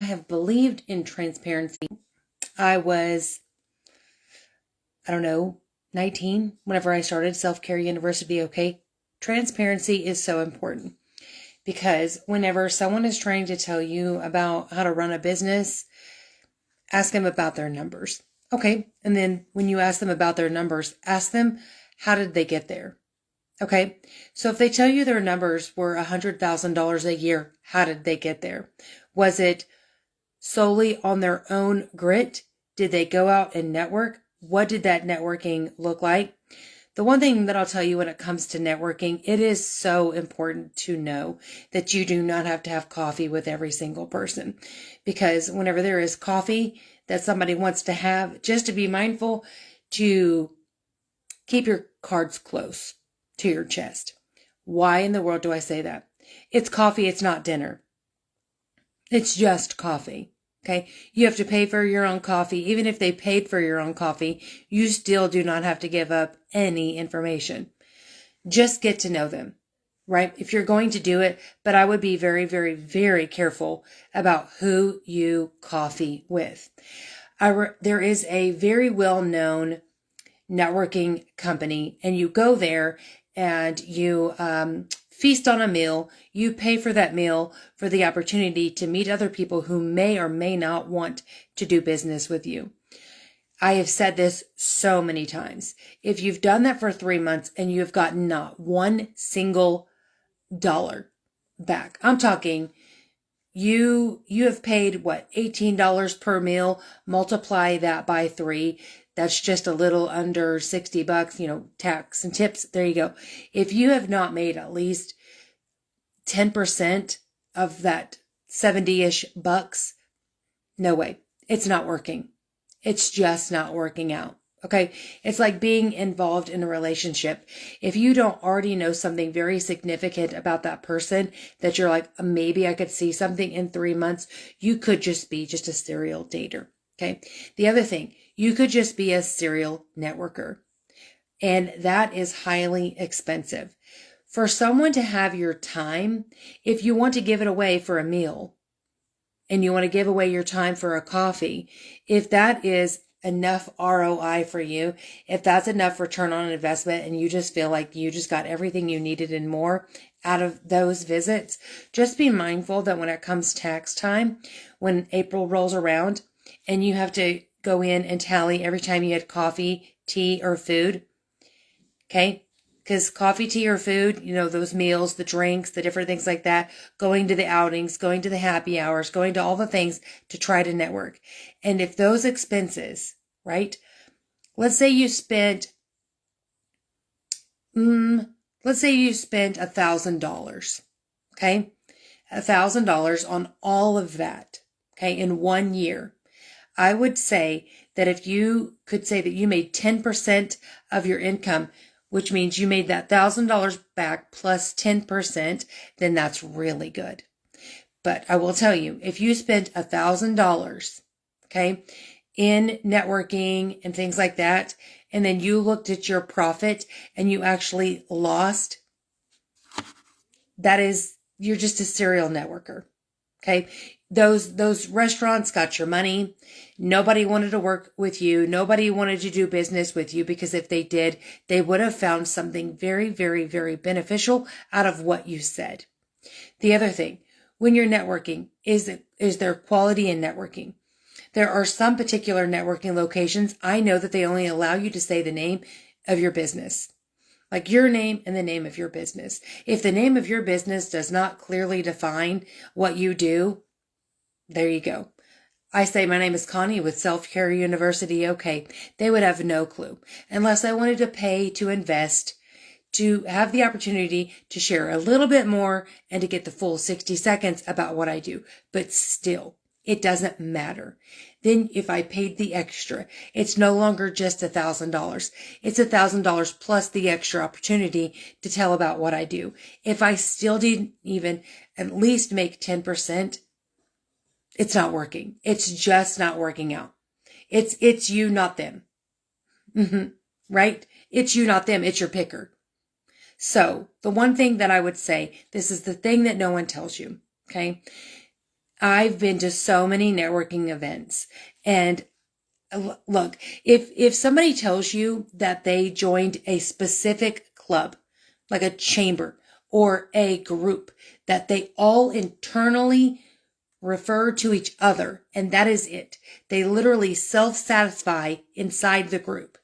have believed in transparency. I was, I don't know, 19 whenever I started Self-Care University. Okay. Transparency is so important because whenever someone is trying to tell you about how to run a business, ask them about their numbers. Okay. And then when you ask them about their numbers, ask them, how did they get there? Okay. So if they tell you their numbers were $100,000 a year, how did they get there? Was it solely on their own grit? Did they go out and network? What did that networking look like? The one thing that I'll tell you when it comes to networking, it is so important to know that you do not have to have coffee with every single person, because whenever there is coffee that somebody wants to have, just to be mindful to keep your cards close to your chest. Why in the world do I say that? It's coffee. It's not dinner. It's just coffee. Okay. You have to pay for your own coffee. Even if they paid for your own coffee, you still do not have to give up any information. Just get to know them, right? If you're going to do it, but I would be very, very, very careful about who you coffee with. There is a very well-known networking company, and you go there and you feast on a meal. You pay for that meal for the opportunity to meet other people who may or may not want to do business with you. I have said this so many times. If you've done that for 3 months and you have gotten not one single dollar back, I'm talking you have paid what, $18 per meal, multiply that by 3. That's just a little under $60, tax and tips. There you go. If you have not made at least 10% of that 70-ish bucks, no way. It's not working. It's just not working out. Okay. It's like being involved in a relationship. If you don't already know something very significant about that person that you're like, maybe I could see something in 3 months, you could just be just a serial dater. Okay. The other thing, you could just be a serial networker, and that is highly expensive. For someone to have your time, if you want to give it away for a meal and you want to give away your time for a coffee, if that is enough ROI for you, if that's enough return on investment and you just feel like you just got everything you needed and more out of those visits, just be mindful that when it comes tax time, when April rolls around and you have to go in and tally every time you had coffee, tea, or food, okay? Because coffee, tea, or food, those meals, the drinks, the different things like that, going to the outings, going to the happy hours, going to all the things to try to network. And if those expenses, right, let's say you spent $1,000, okay? $1,000 on all of that, okay, in 1 year. I would say that if you could say that you made 10% of your income, which means you made that $1,000 back plus 10%, then that's really good. But I will tell you, if you spent $1,000, okay, in networking and things like that, and then you looked at your profit and you actually lost, you're just a serial networker. Okay. Those restaurants got your money. Nobody wanted to work with you. Nobody wanted to do business with you, because if they did, they would have found something very, very, very beneficial out of what you said. The other thing, when you're networking, is there quality in networking? There are some particular networking locations. I know that they only allow you to say the name of your business. Like your name and the name of your business. If the name of your business does not clearly define what you do, there you go. I say my name is Connie with Self-Care University. Okay. They would have no clue unless I wanted to pay to invest, to have the opportunity to share a little bit more and to get the full 60 seconds about what I do. But still, it doesn't matter. Then if I paid the extra, it's no longer just $1,000. It's $1,000 plus the extra opportunity to tell about what I do. If I still didn't even at least make 10%, it's not working. It's just not working out. It's you, not them. Right? It's you, not them. It's your picker. So the one thing that I would say, this is the thing that no one tells you. Okay. I've been to so many networking events, and look, if somebody tells you that they joined a specific club, like a chamber or a group, that they all internally refer to each other, and that is it. They literally self-satisfy inside the group.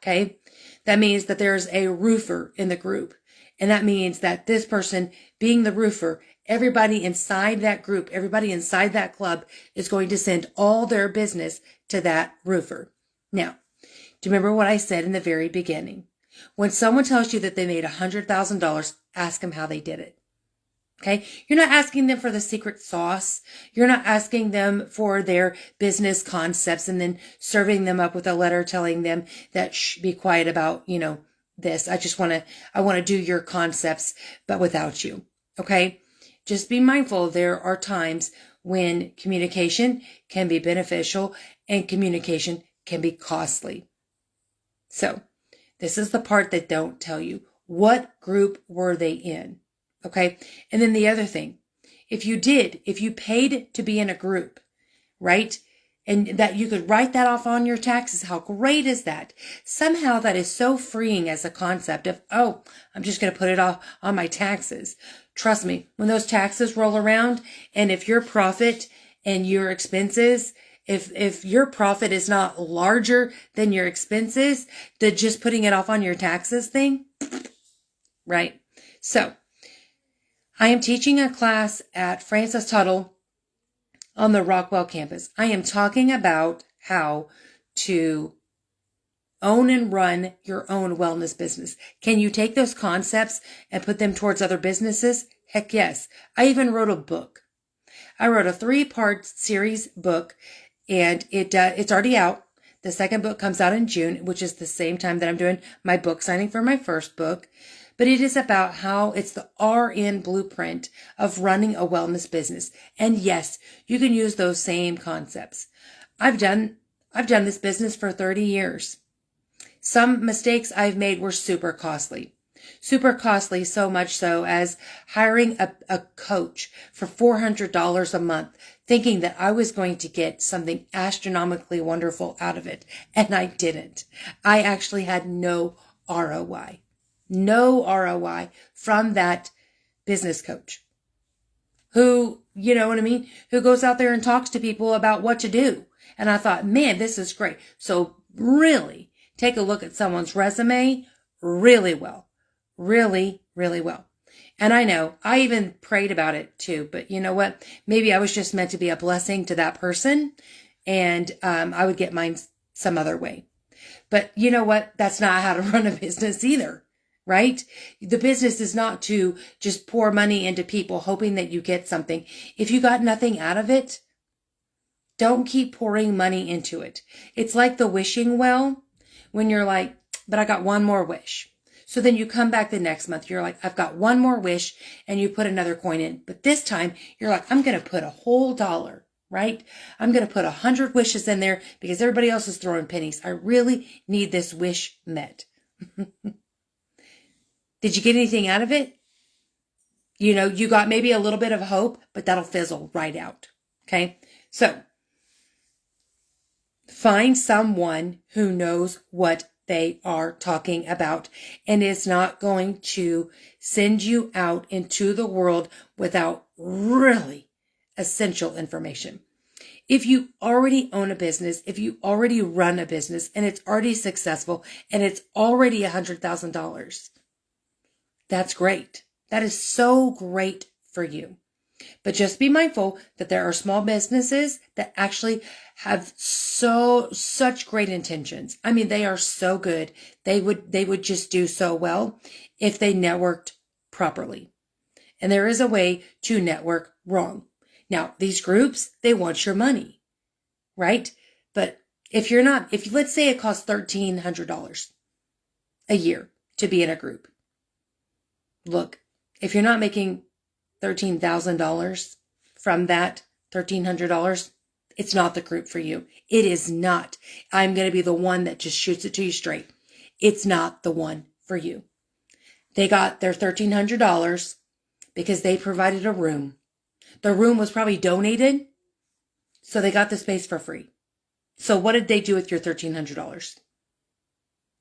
Okay. That means that there's a roofer in the group. And that means that this person being the roofer, everybody inside that group, everybody inside that club is going to send all their business to that roofer. Now, do you remember what I said in the very beginning? When someone tells you that they made $100,000, ask them how they did it. Okay. You're not asking them for the secret sauce. You're not asking them for their business concepts and then serving them up with a letter telling them that be quiet about, this. I want to do your concepts, but without you. Okay. Just be mindful. There are times when communication can be beneficial and communication can be costly. So this is the part that don't tell you. What group were they in? Okay. And then the other thing, if you paid to be in a group, right? And that you could write that off on your taxes. How great is that? Somehow that is so freeing as a concept of, oh, I'm just going to put it off on my taxes. Trust me, when those taxes roll around, and if your profit and your expenses, if your profit is not larger than your expenses, then just putting it off on your taxes thing, right? So, I am teaching a class at Francis Tuttle on the Rockwell campus. I am talking about how to own and run your own wellness business. Can you take those concepts and put them towards other businesses? Heck yes. I even wrote a book. I wrote a 3-part series book, and it's already out. The second book comes out in June, which is the same time that I'm doing my book signing for my first book. But it is about how it's the RN blueprint of running a wellness business. And yes, you can use those same concepts. I've done this business for 30 years. Some mistakes I've made were super costly. Super costly, so much so as hiring a coach for $400 a month, thinking that I was going to get something astronomically wonderful out of it. And I didn't. I actually had no ROI. No ROI from that business coach who, you know what I mean? Who goes out there and talks to people about what to do. And I thought, man, this is great. So really take a look at someone's resume really well, really, really well. And I know I even prayed about it too, but you know what? Maybe I was just meant to be a blessing to that person, and I would get mine some other way. But you know what? That's not how to run a business either. Right? The business is not to just pour money into people hoping that you get something. If you got nothing out of it, don't keep pouring money into it. It's like the wishing well when you're like, but I got one more wish. So then you come back the next month. You're like, I've got one more wish, and you put another coin in. But this time you're like, I'm going to put a whole $1, right? I'm going to put 100 wishes in there because everybody else is throwing pennies. I really need this wish met. Did you get anything out of it? You got maybe a little bit of hope, but that'll fizzle right out. Okay. So find someone who knows what they are talking about and is not going to send you out into the world without really essential information. If you already own a business, if you already run a business and it's already successful and it's already $100,000, that's great. That is so great for you. But just be mindful that there are small businesses that actually have such great intentions. I mean, they are so good. They would just do so well if they networked properly. And there is a way to network wrong. Now, these groups, they want your money, right? But if let's say it costs $1,300 a year to be in a group. Look, if you're not making $13,000 from that $1,300, it's not the group for you. It is not. I'm going to be the one that just shoots it to you straight. It's not the one for you. They got their $1,300 because they provided a room. The room was probably donated So they got the space for free. So what did they do with your $1,300?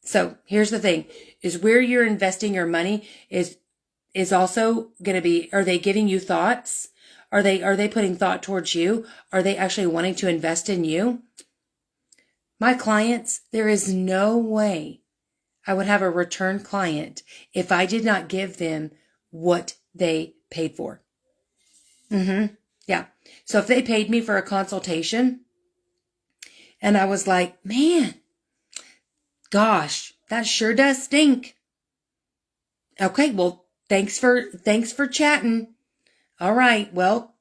So here's the thing, is where you're investing your money is also going to be, are they giving you thoughts? Are they putting thought towards you? Are they actually wanting to invest in you? My clients, there is no way I would have a return client if I did not give them what they paid for. Yeah. So if they paid me for a consultation and I was like, man, gosh, that sure does stink. Okay, well, thanks for chatting. All right, well,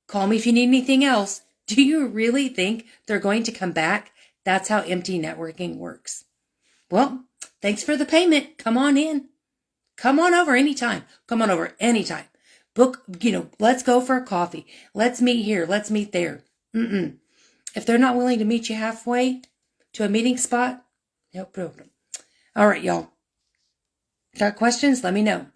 call me if you need anything else. Do you really think they're going to come back? That's how empty networking works. Well, thanks for the payment. Come on in. Come on over anytime. Come on over anytime. Book, let's go for a coffee. Let's meet here. Let's meet there. If they're not willing to meet you halfway to a meeting spot, no problem. All right, y'all. Got questions? Let me know.